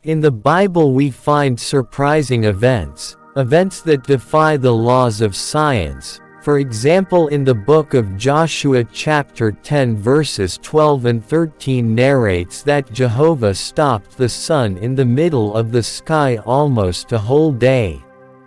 In the Bible we find surprising events that defy the laws of science. For example, in the book of Joshua chapter 10 verses 12 and 13 narrates that Jehovah stopped the sun in the middle of the sky almost a whole day.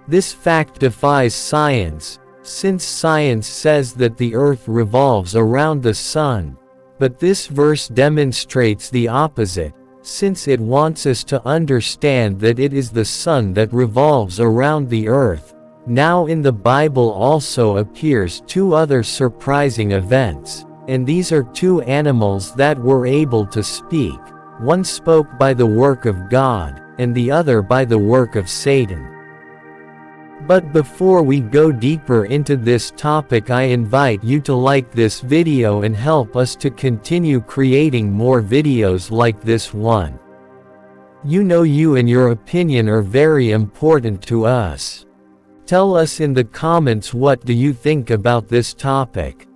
This fact defies science, since science says that the earth revolves around the sun. But this verse demonstrates the opposite, since it wants us to understand that it is the sun that revolves around the earth. Now in the Bible also appears two other surprising events, and these are two animals that were able to speak. One spoke by the work of God, and the other by the work of Satan. But before we go deeper into this topic, I invite you to like this video and help us to continue creating more videos like this one. You know, you and your opinion are very important to us. Tell us in the comments what do you think about this topic.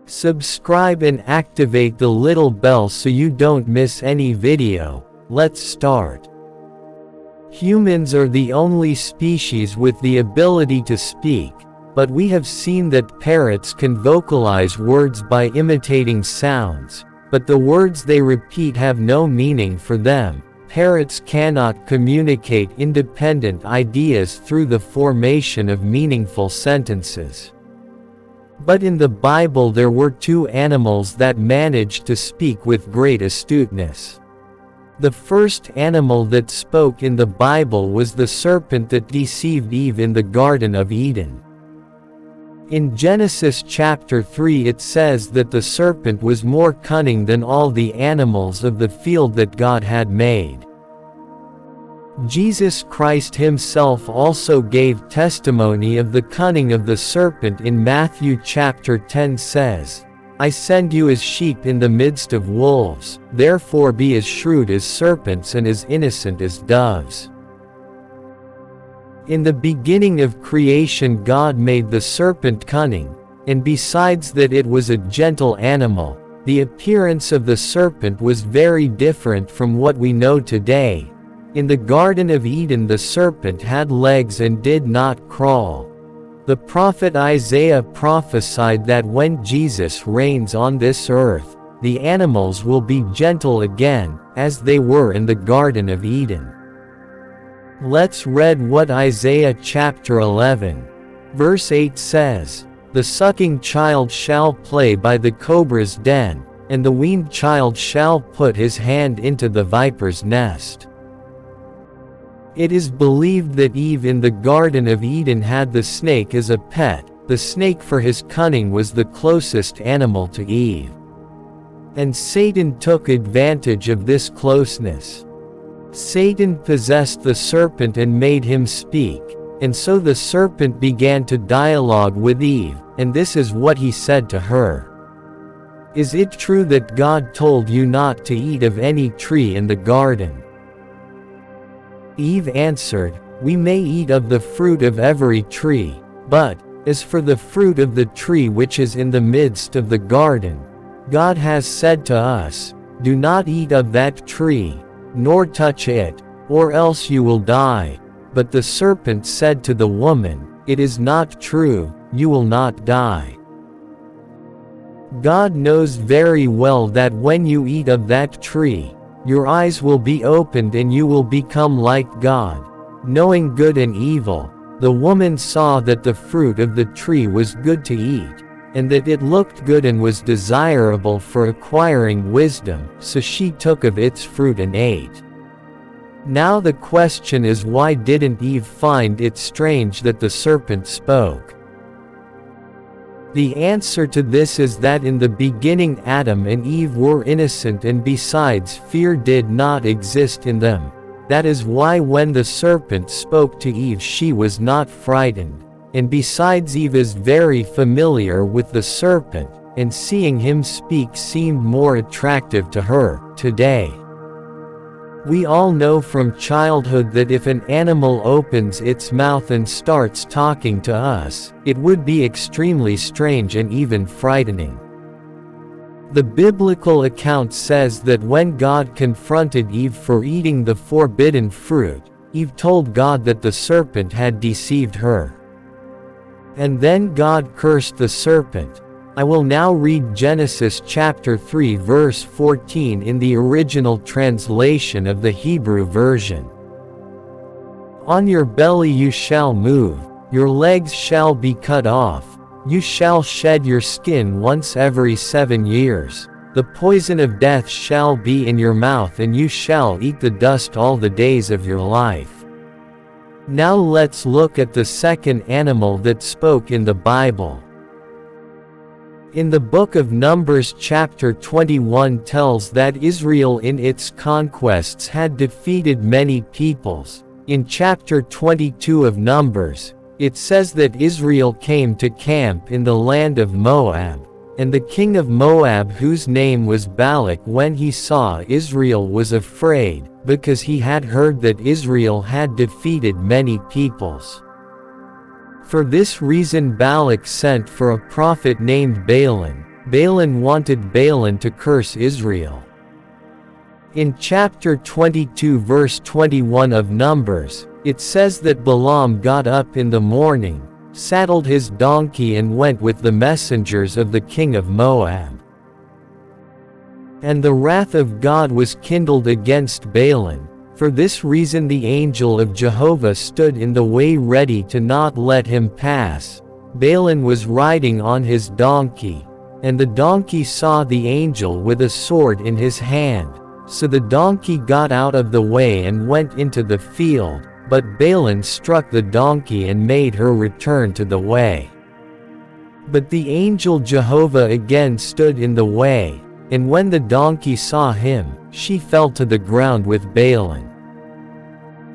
Subscribe and activate the little bell so you don't miss any video. Let's start. Humans are the only species with the ability to speak, but we have seen that parrots can vocalize words by imitating sounds, but the words they repeat have no meaning for them. Parrots cannot communicate independent ideas through the formation of meaningful sentences. But in the Bible there were two animals that managed to speak with great astuteness. The first animal that spoke in the Bible was the serpent that deceived Eve in the Garden of Eden. In Genesis chapter 3 it says that the serpent was more cunning than all the animals of the field that God had made. Jesus Christ himself also gave testimony of the cunning of the serpent in Matthew chapter 10 says, "I send you as sheep in the midst of wolves, therefore be as shrewd as serpents and as innocent as doves." In the beginning of creation God made the serpent cunning, and besides that it was a gentle animal, the appearance of the serpent was very different from what we know today. In the Garden of Eden the serpent had legs and did not crawl. The prophet Isaiah prophesied that when Jesus reigns on this earth, the animals will be gentle again, as they were in the Garden of Eden. Let's read what Isaiah chapter 11, verse 8 says, "The sucking child shall play by the cobra's den, and the weaned child shall put his hand into the viper's nest." It is believed that Eve in the Garden of Eden had the snake as a pet. The snake for his cunning was the closest animal to Eve. And Satan took advantage of this closeness. Satan possessed the serpent and made him speak, and so the serpent began to dialogue with Eve, and this is what he said to her. "Is it true that God told you not to eat of any tree in the garden?" Eve answered, "We may eat of the fruit of every tree, but, as for the fruit of the tree which is in the midst of the garden, God has said to us, 'Do not eat of that tree, nor touch it, or else you will die.' But the serpent said to the woman, 'It is not true, you will not die.'" God knows very well that when you eat of that tree, your eyes will be opened and you will become like God, knowing good and evil. The woman saw that the fruit of the tree was good to eat, and that it looked good and was desirable for acquiring wisdom, so she took of its fruit and ate. Now the question is, why didn't Eve find it strange that the serpent spoke? The answer to this is that in the beginning Adam and Eve were innocent, and besides fear did not exist in them. That is why when the serpent spoke to Eve she was not frightened, and besides Eve is very familiar with the serpent, and seeing him speak seemed more attractive to her. Today, we all know from childhood that if an animal opens its mouth and starts talking to us, it would be extremely strange and even frightening. The biblical account says that when God confronted Eve for eating the forbidden fruit, Eve told God that the serpent had deceived her. And then God cursed the serpent. I will now read Genesis chapter 3 verse 14 in the original translation of the Hebrew version. On your belly you shall move, your legs shall be cut off, you shall shed your skin once every 7 years. The poison of death shall be in your mouth and you shall eat the dust all the days of your life. Now let's look at the second animal that spoke in the Bible. In the book of Numbers chapter 21 tells that Israel in its conquests had defeated many peoples. In chapter 22 of Numbers, it says that Israel came to camp in the land of Moab, and the king of Moab, whose name was Balak, when he saw Israel was afraid, because he had heard that Israel had defeated many peoples. For this reason Balak sent for a prophet named Balaam. Balaam wanted Balaam to curse Israel. In chapter 22 verse 21 of Numbers, it says that Balaam got up in the morning, saddled his donkey and went with the messengers of the king of Moab. And the wrath of God was kindled against Balaam. For this reason the angel of Jehovah stood in the way ready to not let him pass. Balaam was riding on his donkey, and the donkey saw the angel with a sword in his hand. So the donkey got out of the way and went into the field, but Balaam struck the donkey and made her return to the way. But the angel Jehovah again stood in the way, and when the donkey saw him, she fell to the ground with Balaam.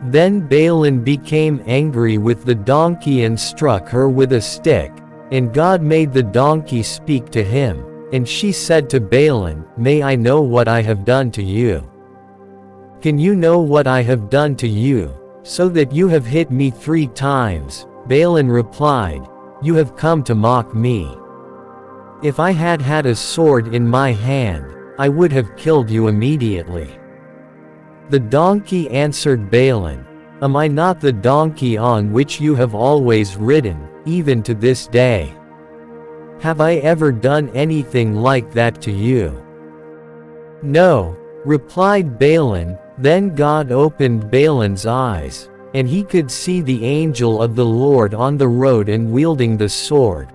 Then Balaam became angry with the donkey and struck her with a stick, and God made the donkey speak to him, and she said to Balaam, "May I know what I have done to you? Can you know what I have done to you, so that you have hit me 3 times? Balaam replied, "You have come to mock me. If I had had a sword in my hand, I would have killed you immediately." The donkey answered Balaam, "Am I not the donkey on which you have always ridden, even to this day? Have I ever done anything like that to you?" "No," replied Balaam. Then God opened Balaam's eyes, and he could see the angel of the Lord on the road and wielding the sword.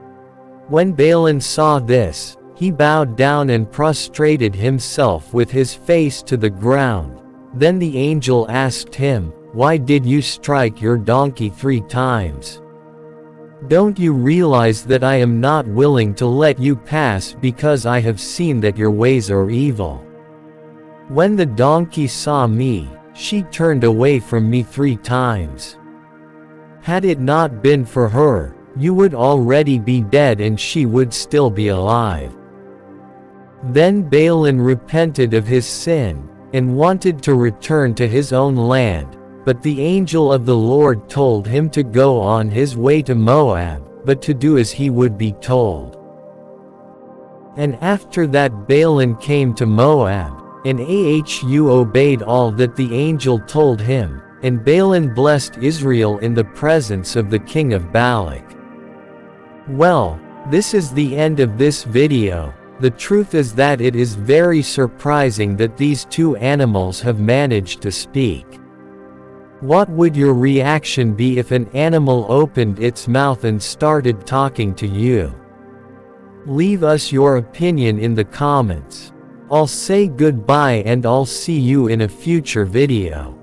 When Balaam saw this, he bowed down and prostrated himself with his face to the ground. Then the angel asked him, "Why did you strike your donkey 3 times? Don't you realize that I am not willing to let you pass because I have seen that your ways are evil? When the donkey saw me, she turned away from me 3 times. Had it not been for her, you would already be dead and she would still be alive." Then Balaam repented of his sin, and wanted to return to his own land, but the angel of the Lord told him to go on his way to Moab, but to do as he would be told. And after that Balaam came to Moab, and Ahu obeyed all that the angel told him, and Balaam blessed Israel in the presence of the king of Balak. Well, this is the end of this video. The truth is that it is very surprising that these 2 animals have managed to speak. What would your reaction be if an animal opened its mouth and started talking to you? Leave us your opinion in the comments. I'll say goodbye and I'll see you in a future video.